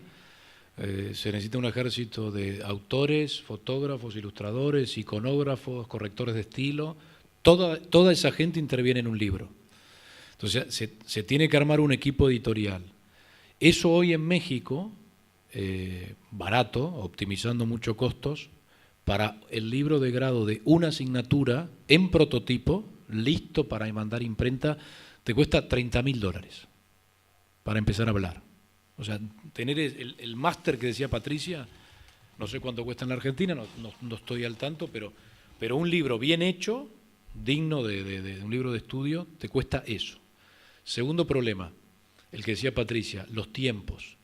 se necesita un ejército de autores, fotógrafos, ilustradores, iconógrafos, correctores de estilo. Toda esa gente interviene en un libro. Entonces, se tiene que armar un equipo editorial. Eso hoy en México, barato, optimizando muchos costos, para el libro de grado de una asignatura en prototipo, listo para mandar imprenta, te cuesta $30.000 para empezar a hablar. O sea, tener el máster que decía Patricia, no sé cuánto cuesta en la Argentina, no estoy al tanto, pero un libro bien hecho, digno de un libro de estudio, te cuesta eso. Segundo problema, el que decía Patricia, los tiempos.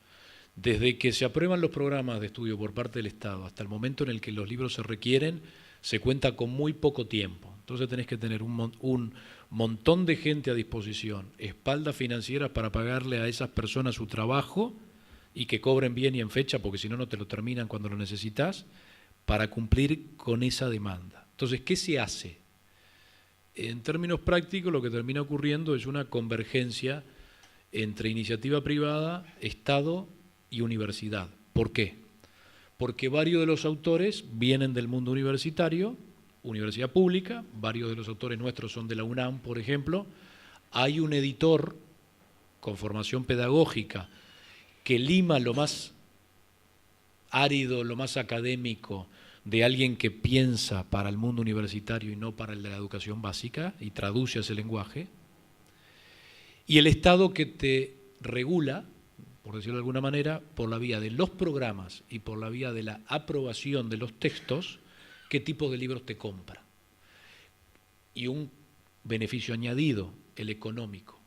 Desde que se aprueban los programas de estudio por parte del Estado hasta el momento en el que los libros se requieren, se cuenta con muy poco tiempo. Entonces tenés que tener un montón de gente a disposición, espaldas financieras para pagarle a esas personas su trabajo y que cobren bien y en fecha, porque si no, no te lo terminan cuando lo necesitas, para cumplir con esa demanda. Entonces, ¿qué se hace? En términos prácticos, lo que termina ocurriendo es una convergencia entre iniciativa privada, Estado y universidad. ¿Por qué? Porque varios de los autores vienen del mundo universitario, universidad pública, varios de los autores nuestros son de la UNAM, por ejemplo. Hay un editor con formación pedagógica que lima lo más árido, lo más académico de alguien que piensa para el mundo universitario y no para el de la educación básica y traduce ese lenguaje. Y el Estado que te regula, por decirlo de alguna manera, por la vía de los programas y por la vía de la aprobación de los textos, qué tipo de libros te compra. Y un beneficio añadido, el económico.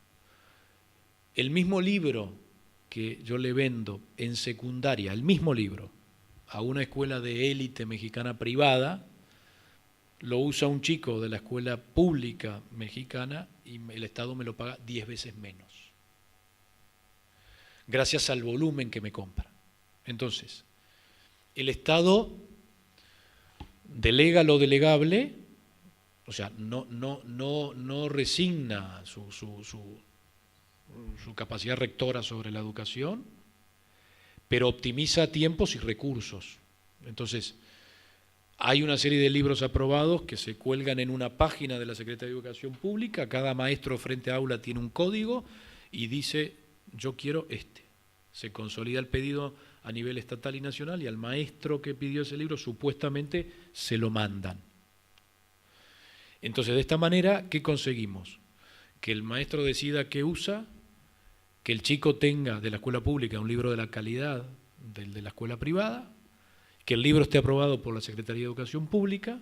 El mismo libro que yo le vendo en secundaria, el mismo libro, a una escuela de élite mexicana privada, lo usa un chico de la escuela pública mexicana y el Estado me lo paga 10 veces menos, gracias al volumen que me compra. Entonces, el Estado delega lo delegable, o sea, no resigna su capacidad rectora sobre la educación, pero optimiza tiempos y recursos. Entonces, hay una serie de libros aprobados que se cuelgan en una página de la Secretaría de Educación Pública, cada maestro frente a aula tiene un código y dice, yo quiero este. Se consolida el pedido a nivel estatal y nacional y al maestro que pidió ese libro supuestamente se lo mandan. Entonces, de esta manera, ¿qué conseguimos? Que el maestro decida qué usa, que el chico tenga de la escuela pública un libro de la calidad del de la escuela privada, que el libro esté aprobado por la Secretaría de Educación Pública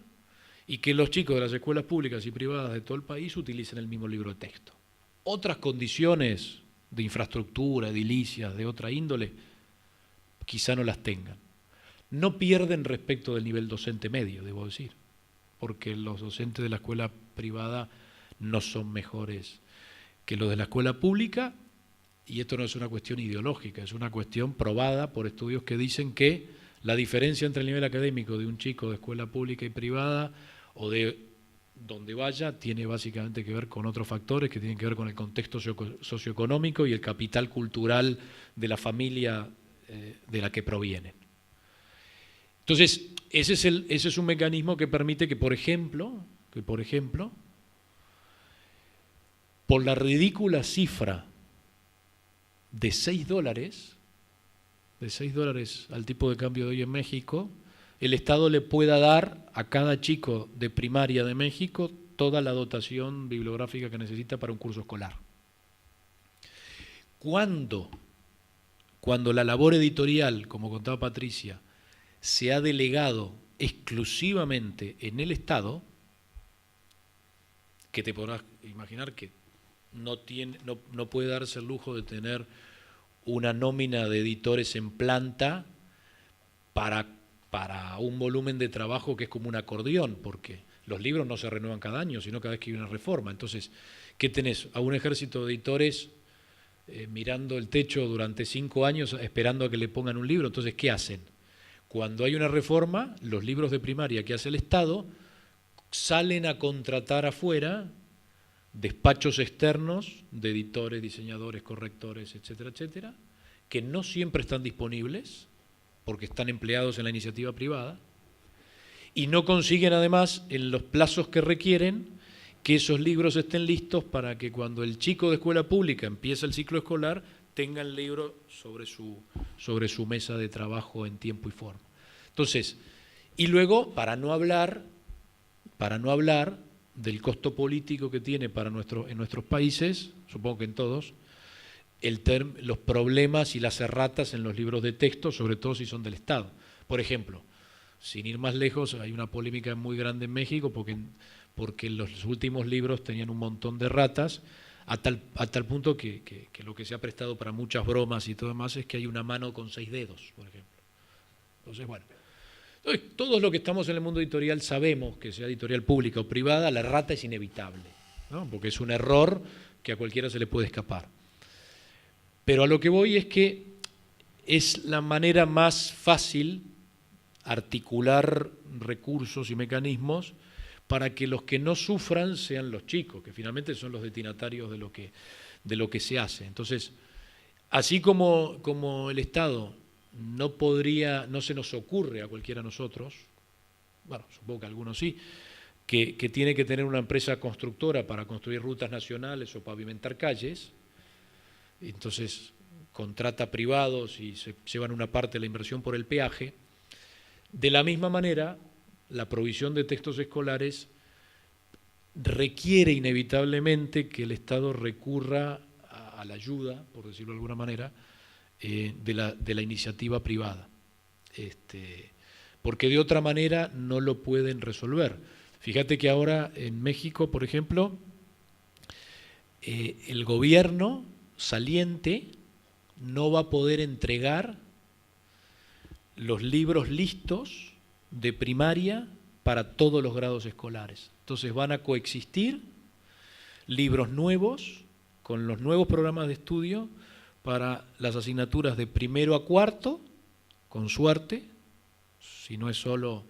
y que los chicos de las escuelas públicas y privadas de todo el país utilicen el mismo libro de texto. Otras condiciones de infraestructura, edilicias, de otra índole, quizá no las tengan. No pierden respecto del nivel docente medio, debo decir, porque los docentes de la escuela privada no son mejores que los de la escuela pública, y esto no es una cuestión ideológica, es una cuestión probada por estudios que dicen que la diferencia entre el nivel académico de un chico de escuela pública y privada o de donde vaya tiene básicamente que ver con otros factores que tienen que ver con el contexto socioeconómico y el capital cultural de la familia de la que provienen. Entonces, ese es un mecanismo que permite que, por ejemplo, por la ridícula cifra de $6, al tipo de cambio de hoy en México, el Estado le pueda dar a cada chico de primaria de México toda la dotación bibliográfica que necesita para un curso escolar. Cuando la labor editorial, como contaba Patricia, se ha delegado exclusivamente en el Estado, que te podrás imaginar que no puede darse el lujo de tener una nómina de editores en planta para un volumen de trabajo que es como un acordeón, porque los libros no se renuevan cada año, sino cada vez que hay una reforma. Entonces, ¿qué tenés? A un ejército de editores mirando el techo durante 5 años esperando a que le pongan un libro. Entonces, ¿qué hacen? Cuando hay una reforma, los libros de primaria que hace el Estado salen a contratar afuera despachos externos de editores, diseñadores, correctores, etcétera, etcétera, que no siempre están disponibles porque están empleados en la iniciativa privada y no consiguen además en los plazos que requieren que esos libros estén listos para que cuando el chico de escuela pública empieza el ciclo escolar tenga el libro sobre su mesa de trabajo en tiempo y forma. Entonces, y luego, para no hablar del costo político que tiene en nuestros países, supongo que en todos, los problemas y las erratas en los libros de texto, sobre todo si son del Estado. Por ejemplo, sin ir más lejos, hay una polémica muy grande en México porque los últimos libros tenían un montón de erratas, a tal punto que lo que se ha prestado para muchas bromas y todo demás es que hay una mano con 6 dedos, por ejemplo. Entonces, bueno. Todos los que estamos en el mundo editorial sabemos que sea editorial pública o privada, la errata es inevitable, ¿no? Porque es un error que a cualquiera se le puede escapar. Pero a lo que voy es que es la manera más fácil articular recursos y mecanismos para que los que no sufran sean los chicos, que finalmente son los destinatarios de lo que se hace. Entonces, así como el Estado no se nos ocurre a cualquiera de nosotros, bueno, supongo que a algunos sí, que tiene que tener una empresa constructora para construir rutas nacionales o pavimentar calles, entonces contrata privados y se llevan una parte de la inversión por el peaje. De la misma manera, la provisión de textos escolares requiere inevitablemente que el Estado recurra a la ayuda, por decirlo de alguna manera, de la iniciativa privada, porque de otra manera no lo pueden resolver. Fíjate que ahora en México, por ejemplo, el gobierno saliente no va a poder entregar los libros listos de primaria para todos los grados escolares. Entonces van a coexistir libros nuevos con los nuevos programas de estudio para las asignaturas de 1º a 4º, con suerte, si no es solo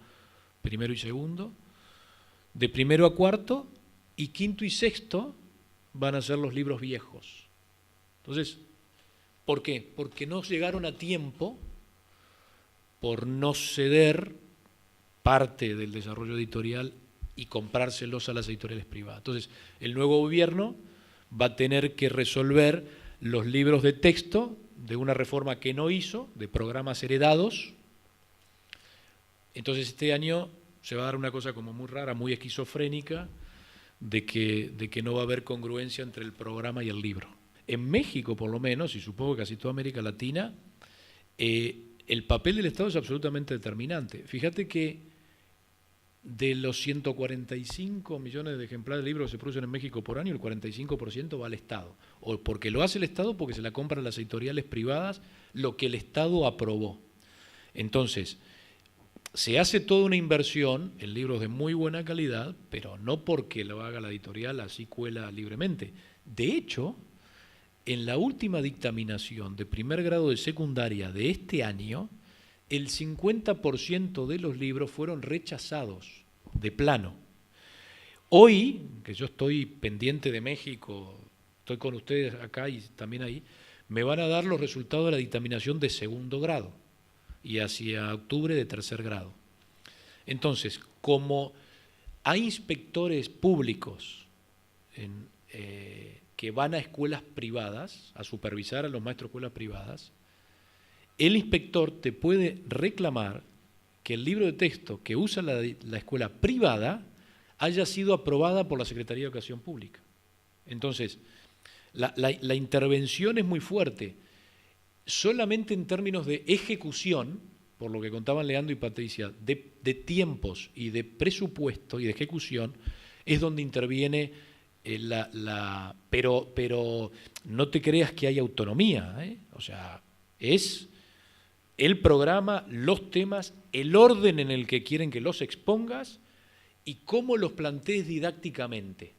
1º y 2º, de 1º a 4º, y 5º y 6º van a ser los libros viejos. Entonces, ¿por qué? Porque no llegaron a tiempo por no ceder parte del desarrollo editorial y comprárselos a las editoriales privadas. Entonces, el nuevo gobierno va a tener que resolver los libros de texto de una reforma que no hizo, de programas heredados. Entonces este año se va a dar una cosa como muy rara, muy esquizofrénica, de que no va a haber congruencia entre el programa y el libro. En México, por lo menos, y supongo que casi toda América Latina, el papel del Estado es absolutamente determinante. Fíjate que de los 145 millones de ejemplares de libros que se producen en México por año, el 45% va al Estado. O porque lo hace el Estado, porque se la compran las editoriales privadas, lo que el Estado aprobó. Entonces, se hace toda una inversión en libros de muy buena calidad, pero no porque lo haga la editorial, así cuela libremente. De hecho, en la última dictaminación de primer grado de secundaria de este año, el 50% de los libros fueron rechazados de plano. Hoy, que yo estoy pendiente de México, estoy con ustedes acá y también ahí, me van a dar los resultados de la dictaminación de segundo grado y hacia octubre de tercer grado. Entonces, como hay inspectores públicos que van a escuelas privadas, a supervisar a los maestros de escuelas privadas, el inspector te puede reclamar que el libro de texto que usa la escuela privada haya sido aprobada por la Secretaría de Educación Pública. Entonces, la intervención es muy fuerte. Solamente en términos de ejecución, por lo que contaban Leandro y Patricia, de tiempos y de presupuesto y de ejecución, es donde interviene pero no te creas que hay autonomía, o sea, es el programa, los temas, el orden en el que quieren que los expongas y cómo los plantees didácticamente.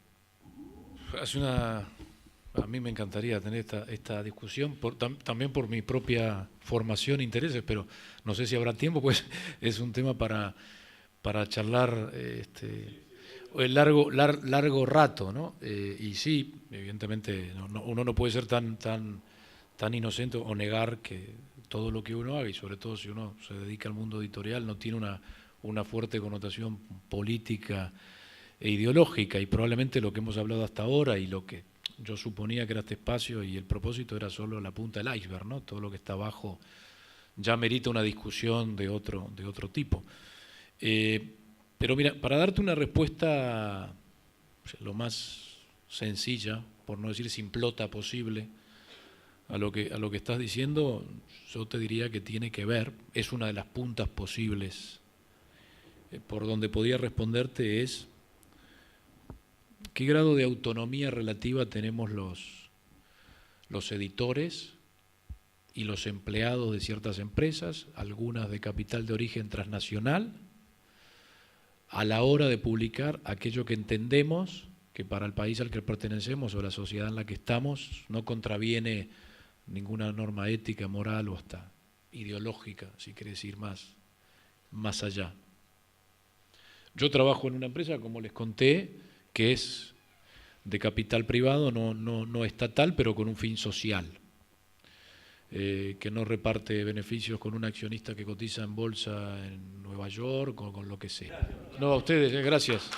A mí me encantaría tener esta discusión, también por mi propia formación e intereses, pero no sé si habrá tiempo, pues es un tema para charlar largo rato, ¿no? Y sí, evidentemente uno no puede ser tan inocente o negar que todo lo que uno haga, y sobre todo si uno se dedica al mundo editorial, no tiene una fuerte connotación política e ideológica, y probablemente lo que hemos hablado hasta ahora y lo que yo suponía que era este espacio y el propósito era solo la punta del iceberg, ¿no? Todo lo que está abajo ya merita una discusión de otro tipo. Pero mira, para darte una respuesta lo más sencilla, por no decir simplota posible, a lo que estás diciendo, yo te diría que tiene que ver, es una de las puntas posibles por donde podía responderte, es qué grado de autonomía relativa tenemos los editores y los empleados de ciertas empresas, algunas de capital de origen transnacional, a la hora de publicar aquello que entendemos que para el país al que pertenecemos o la sociedad en la que estamos no contraviene ninguna norma ética, moral o hasta ideológica, si querés ir más allá. Yo trabajo en una empresa, como les conté, que es de capital privado, no estatal, pero con un fin social, que no reparte beneficios con un accionista que cotiza en bolsa en Nueva York o con lo que sea. No, a ustedes, gracias.